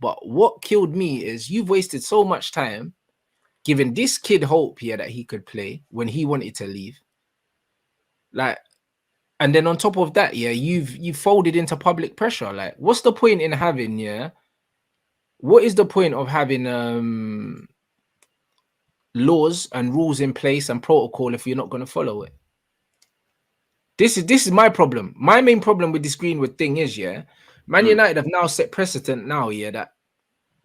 But what killed me is you've wasted so much time giving this kid hope here that he could play when he wanted to leave. Like, and then on top of that, yeah, you've folded into public pressure. Like, what's the point in having, yeah? What is the point of having laws and rules in place and protocol if you're not going to follow it? This is my problem. My main problem with this Greenwood thing is, yeah, Man United have now set precedent now, yeah,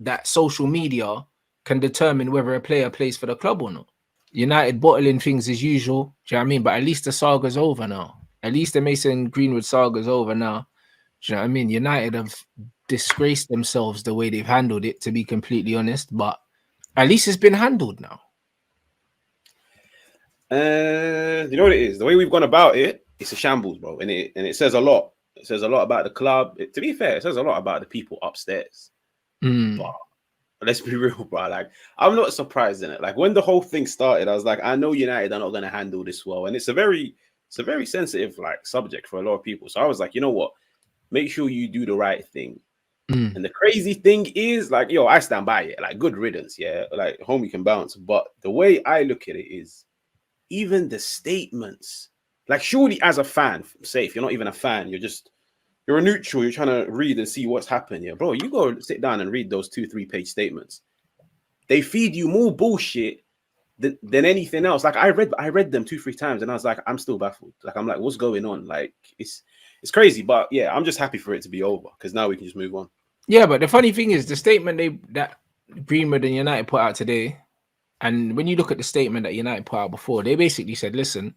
that social media can determine whether a player plays for the club or not. United bottling things as usual. Do you know what I mean? But at least the saga's over now. At least the Mason Greenwood saga's over now. Do you know what I mean? United have disgraced themselves the way they've handled it, to be completely honest. But at least it's been handled now. You know what it is? The way we've gone about it, it's a shambles, bro. And it says a lot. It says a lot about the club. To be fair, it says a lot about the people upstairs. But let's be real, bro. Like, I'm not surprised in it. Like, when the whole thing started, I was like, I know United are not going to handle this well. And it's a very sensitive, like, subject for a lot of people. So I was like, you know what? Make sure you do the right thing. And the crazy thing is, like, yo, I stand by it. Like, good riddance, yeah. Like, homie can bounce. But the way I look at it is, even the statements, like, surely as a fan, say if you're not even a fan, you're a neutral, you're trying to read and see what's happened. Yeah, bro, you go sit down and read those 2-3 page statements. They feed you more bullshit than anything else. Like, I read them 2-3 times and I was like, I'm still baffled. Like, I'm like, what's going on? Like, it's crazy. But yeah, I'm just happy for it to be over because now we can just move on. Yeah, but the funny thing is the statement that Greenwood and United put out today, and when you look at the statement that United put out before, they basically said, listen,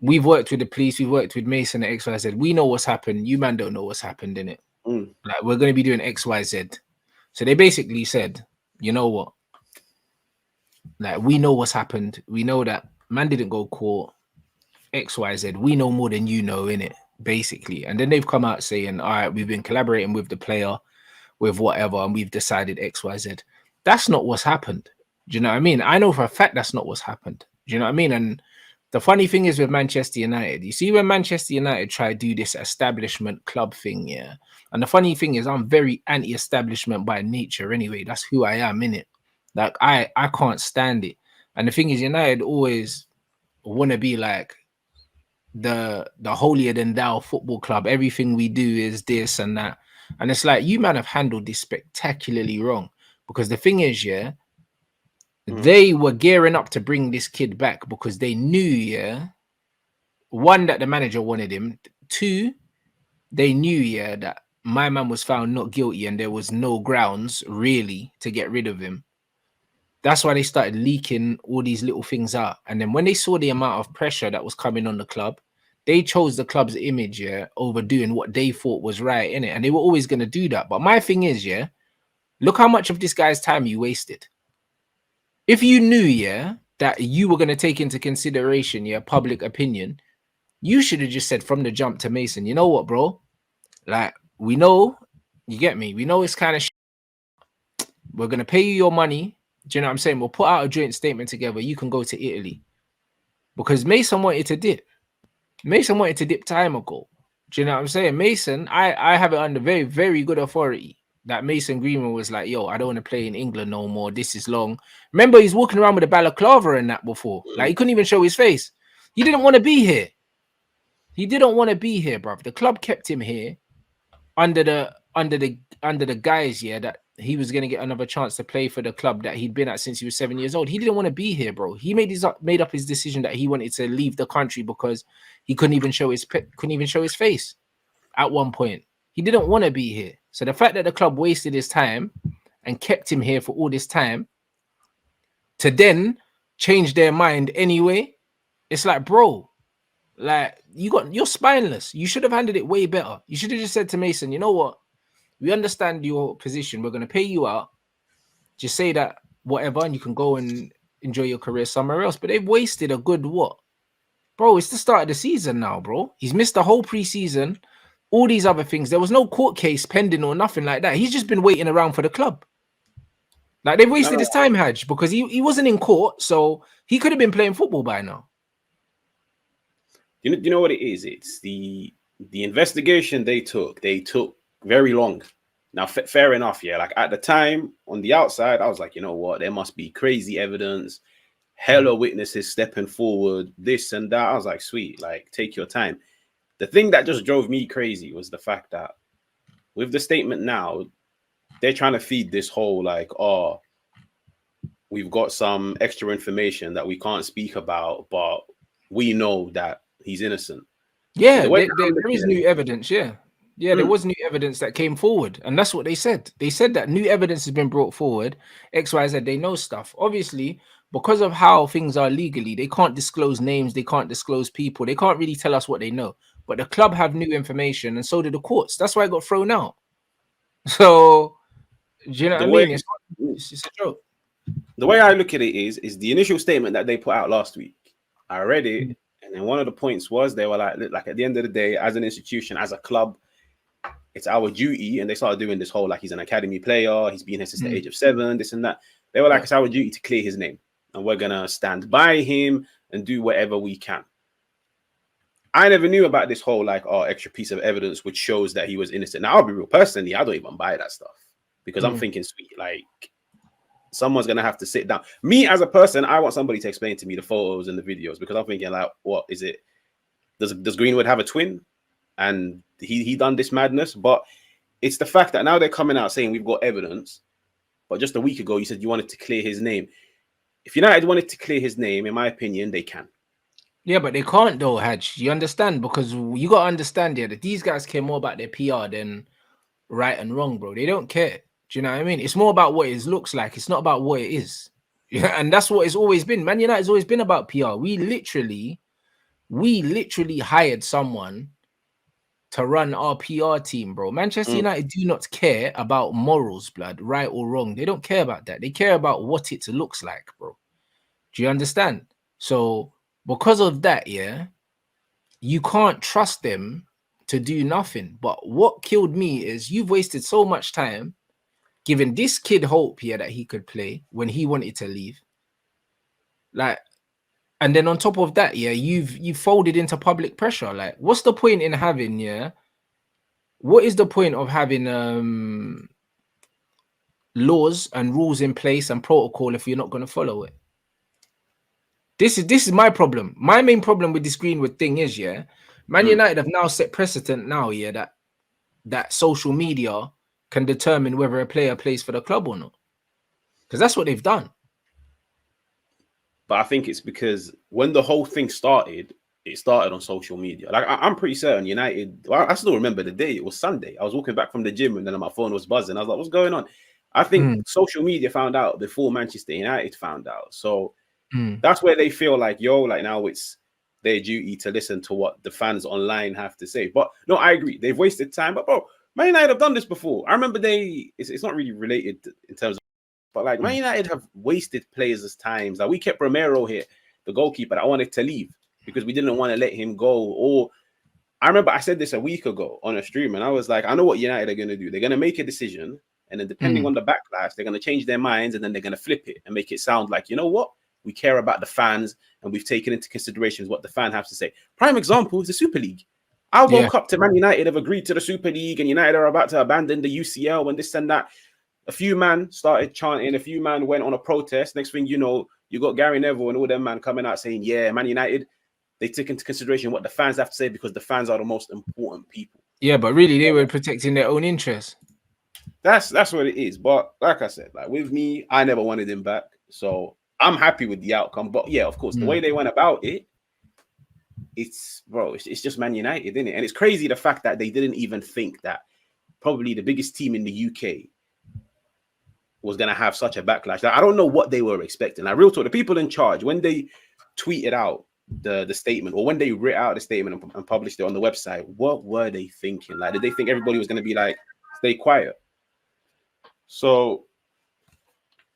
we've worked with the police, we've worked with Mason at XYZ. We know what's happened. You man don't know what's happened in it. Like, we're going to be doing XYZ. So they basically said, you know what? Like, we know what's happened. We know that man didn't go court, XYZ. We know more than you know, in it, basically. And then they've come out saying, all right, we've been collaborating with the player, with whatever, and we've decided XYZ. That's not what's happened. Do you know what I mean? I know for a fact that's not what's happened. Do you know what I mean? And the funny thing is with Manchester United, you see when Manchester United try to do this establishment club thing, yeah. And the funny thing is I'm very anti-establishment by nature anyway. That's who I am, innit? Like, I can't stand it. And the thing is, United always want to be like the holier than thou football club. Everything we do is this and that. And it's like, you man have handled this spectacularly wrong. Because the thing is, yeah, they were gearing up to bring this kid back because they knew, yeah, one, that the manager wanted him. Two, they knew, yeah, that my man was found not guilty and there was no grounds really to get rid of him. That's why they started leaking all these little things out. And then when they saw the amount of pressure that was coming on the club, they chose the club's image, yeah, over doing what they thought was right, innit? And they were always going to do that. But my thing is, yeah, look how much of this guy's time you wasted. If you knew, yeah, that you were going to take into consideration, yeah, public opinion, you should have just said from the jump to Mason, you know what, bro? Like, we know, you get me? We know it's kind of we're going to pay you your money. Do you know what I'm saying? We'll put out a joint statement together. You can go to Italy. Because Mason wanted to dip. Mason wanted to dip time ago. Do you know what I'm saying? Mason, I have it under very, very good authority that Mason Greenwood was like, yo, I don't want to play in England no more. This is long. Remember, he's walking around with a balaclava and that before. Like, he couldn't even show his face. He didn't want to be here. He didn't want to be here, bruv. The club kept him here under the guise, yeah, that he was going to get another chance to play for the club that he'd been at since he was 7 years old. He didn't want to be here, bro. He made up his decision that he wanted to leave the country because he couldn't even show his face at one point. He didn't want to be here. So the fact that the club wasted his time and kept him here for all this time to then change their mind anyway, it's like, bro, like, you're spineless. You should have handled it way better. You should have just said to Mason, you know what? We understand your position. We're going to pay you out. Just say that whatever, and you can go and enjoy your career somewhere else. But they've wasted a good what? Bro, it's the start of the season now, bro. He's missed the whole preseason. All these other things. There was no court case pending or nothing like that. He's just been waiting around for the club. Like, they've wasted his time, Haj, because he wasn't in court, so he could have been playing football by now. You know what it is? It's the investigation they took very long. Now, fair enough, yeah. Like at the time, on the outside, I was like, you know what? There must be crazy evidence, hella witnesses stepping forward, this and that. I was like, sweet, like take your time. The thing that just drove me crazy was the fact that with the statement now, they're trying to feed this whole like, oh, we've got some extra information that we can't speak about, but we know that he's innocent. Yeah, So the there is new evidence. Yeah, there was new evidence that came forward, and that's what they said. They said that new evidence has been brought forward. X, Y, Z. They know stuff. Obviously, because of how things are legally, they can't disclose names. They can't disclose people. They can't really tell us what they know. But the club have new information, and so do the courts. That's why it got thrown out. So, do you know what I mean? It's just a joke. The way I look at it is the initial statement that they put out last week. I read it, and then one of the points was they were like at the end of the day, as an institution, as a club, it's our duty. And they started doing this whole like he's an academy player, he's been here since the age of 7, this and that. They were like, it's our duty to clear his name, and we're gonna stand by him and do whatever we can. I never knew about this whole like extra piece of evidence which shows that he was innocent. Now I'll be real, personally, I don't even buy that stuff because I'm thinking, sweet, like someone's gonna have to sit down. Me as a person, I want somebody to explain to me the photos and the videos because I'm thinking like, what is it? Does Greenwood have a twin? And he done this madness? But it's the fact that now they're coming out saying we've got evidence. But just a week ago, you said you wanted to clear his name. If United wanted to clear his name, in my opinion, they can. Yeah, but they can't though, Haj. You understand? Because you got to understand here that these guys care more about their PR than right and wrong, bro. They don't care. Do you know what I mean? It's more about what it looks like. It's not about what it is. Yeah, and that's what it's always been. Man United's always been about PR. We literally hired someone to run our PR team, bro. Manchester United do not care about morals, blood, right or wrong. They don't care about that. They care about what it looks like, bro. Do you understand? So because of that, yeah, you can't trust them to do nothing. But what killed me is you've wasted so much time giving this kid hope here that he could play when he wanted to leave. Like, and then on top of that, yeah, you've folded into public pressure. Like, what's the point in having, yeah? What is the point of having laws and rules in place and protocol if you're not going to follow it? This is my problem. My main problem with this Greenwood thing is, yeah, Man United have now set precedent now, yeah, that social media can determine whether a player plays for the club or not. Because that's what they've done. But I think it's because when the whole thing started, it started on social media. Like I'm pretty certain United. Well, I still remember the day. It was Sunday. I was walking back from the gym and then my phone was buzzing. I was like, "What's going on?" I think social media found out before Manchester United found out. So that's where they feel like, yo, like now it's their duty to listen to what the fans online have to say. But no, I agree. They've wasted time. But bro, Man United have done this before. I remember it's not really related in terms of, but like Man United have wasted players' times. Like we kept Romero here, the goalkeeper that wanted to leave because we didn't want to let him go. Or I remember I said this a week ago on a stream, and I was like, I know what United are going to do. They're going to make a decision, and then depending on the backlash, they're going to change their minds, and then they're going to flip it and make it sound like, you know what? We care about the fans, and we've taken into consideration what the fan has to say. Prime example is the Super League. I woke up to Man United have agreed to the Super League, and United are about to abandon the UCL and this and that. A few man started chanting. A few man went on a protest. Next thing you know, you got Gary Neville and all them man coming out saying, yeah, Man United, they took into consideration what the fans have to say because the fans are the most important people. Yeah, but really, they were protecting their own interests. That's what it is. But like I said, like with me, I never wanted him back. So I'm happy with the outcome. But yeah, of course, the way they went about it, it's just Man United, isn't it? And it's crazy the fact that they didn't even think that probably the biggest team in the UK was going to have such a backlash. Like, I don't know what they were expecting. Like, real talk, the people in charge, when they tweeted out the statement, or when they writ out the statement and published it on the website, what were they thinking? Like, did they think everybody was going to be like, stay quiet? So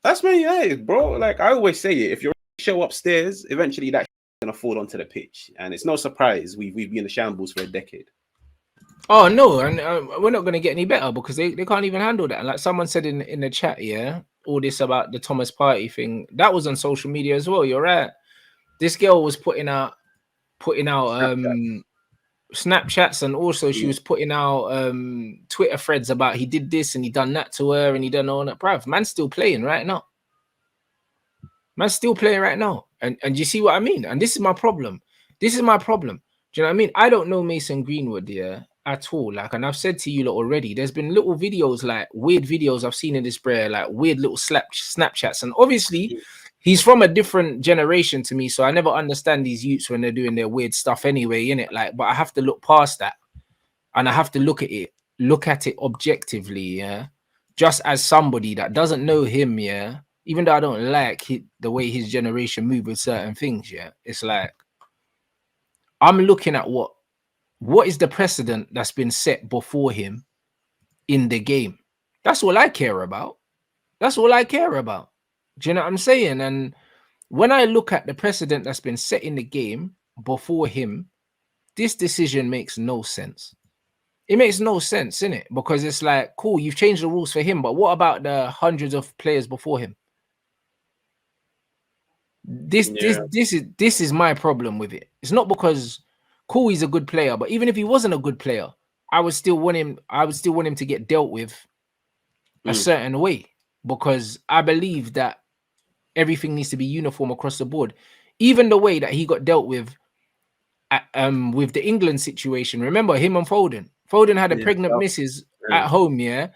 that's Man United, bro. Like I always say it, if you show upstairs, eventually that's going to fall onto the pitch. And it's no surprise we've been in the shambles for a decade. Oh no, and we're not going to get any better because they can't even handle that. And like someone said in the chat, yeah, all this about the Thomas Partey thing, that was on social media as well. You're right. This girl was putting out Snapchats, and also she was putting out Twitter threads about he did this and he done that to her and he done all that. Bruv, man's still playing right now. Man's still playing right now. And you see what I mean? And this is my problem. This is my problem. Do you know what I mean? I don't know Mason Greenwood, yeah, at all. Like, and I've said to you lot already, there's been little videos, like weird videos I've seen in this prayer, like weird little Snapchats. And obviously, he's from a different generation to me, so I never understand these youths when they're doing their weird stuff anyway, innit? Like, but I have to look past that, and I have to look at it objectively, yeah. Just as somebody that doesn't know him, yeah, even though I don't like the way his generation move with certain things, yeah, it's like I'm looking at what is the precedent that's been set before him in the game. That's all I care about. That's all I care about. Do you know what I'm saying? And when I look at the precedent that's been set in the game before him, this decision makes no sense. It makes no sense, innit? Because it's like, cool, you've changed the rules for him, but what about the hundreds of players before him? This is my problem with it. It's not because cool, he's a good player, but even if he wasn't a good player, I would still want him to get dealt with a certain way, because I believe that everything needs to be uniform across the board. Even the way that he got dealt with with the England situation. Remember him and Foden? Foden had a pregnant missus at home, yeah,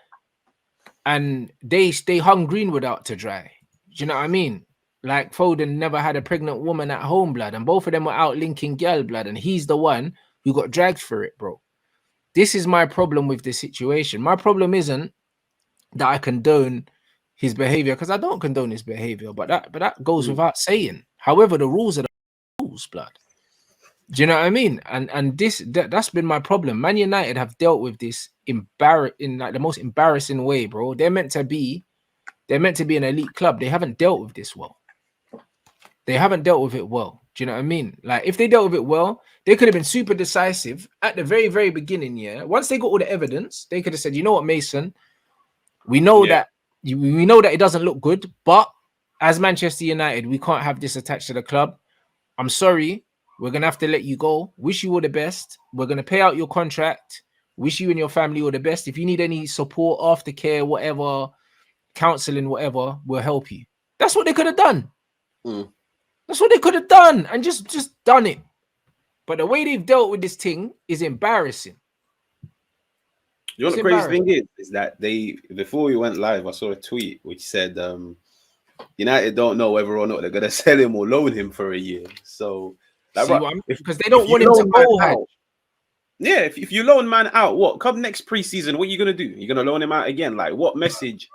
and they hung Greenwood out to dry. Do you know what I mean? Like, Foden never had a pregnant woman at home, blood, and both of them were out linking gal, blood, and he's the one who got dragged for it, bro. This is my problem with this situation. My problem isn't that I condone his behavior, because I don't condone his behavior, but that goes without saying. However, the rules are the rules, blood. Do you know what I mean? And that's been my problem. Man United have dealt with this in like the most embarrassing way, bro. They're meant to be an elite club. They haven't dealt with this well. They haven't dealt with it well. Do you know what I mean? Like, if they dealt with it well, they could have been super decisive at the very, very beginning. Yeah. Once they got all the evidence, they could have said, you know what, Mason, we know that it doesn't look good, but as Manchester United, we can't have this attached to the club. I'm sorry. We're going to have to let you go. Wish you all the best. We're going to pay out your contract. Wish you and your family all the best. If you need any support, aftercare, whatever, counseling, whatever, we'll help you. That's what they could have done. That's what they could have done, and just done it. But the way they've dealt with this thing is embarrassing. You know what the crazy thing is that before we went live, I saw a tweet which said United don't know whether or not they're gonna sell him or loan him for a year. So because they don't want him to go out. Yeah, if you loan man out, what come next preseason? What are you gonna do? You're gonna loan him out again? Like, what message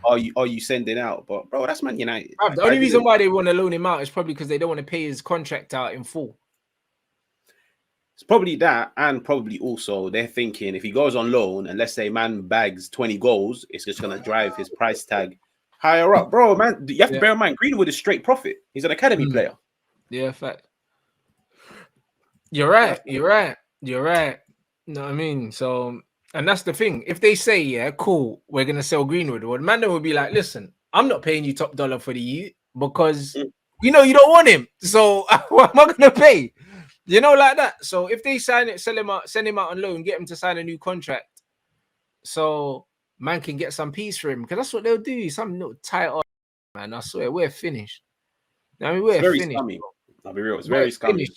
are you sending out? But bro, that's Man United. The only reason why they want to loan him out is probably because they don't want to pay his contract out in full. It's probably that, and probably also they're thinking if he goes on loan and let's say man bags 20 goals, it's just gonna drive his price tag higher up, bro. Man, you have to bear in mind Greenwood is straight profit. He's an academy player. Yeah, fact. You're right. You know what I mean? So, and that's the thing. If they say, yeah, cool, we're going to sell Greenwood, well, the man would be like, listen, I'm not paying you top dollar for the youth because you know you don't want him. So what am I going to pay? You know, like that. So if they sign it, sell him out, send him out on loan, get him to sign a new contract, so man can get some peace for him, because that's what they'll do. Some little tight up, man. I swear, we're finished. I mean, we're very finished. Scummy. I'll be real. It's very scummy.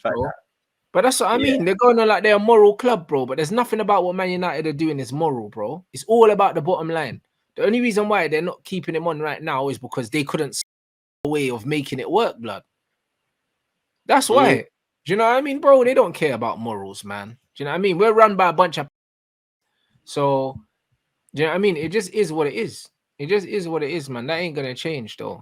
But that's what I mean. They're going on like they're a moral club, bro. But there's nothing about what Man United are doing is moral, bro. It's all about the bottom line. The only reason why they're not keeping him on right now is because they couldn't see a way of making it work, blood. That's why. Do you know what I mean, bro? They don't care about morals, man. Do you know what I mean? We're run by a bunch of... So, do you know what I mean? It just is what it is. It just is what it is, man. That ain't going to change, though.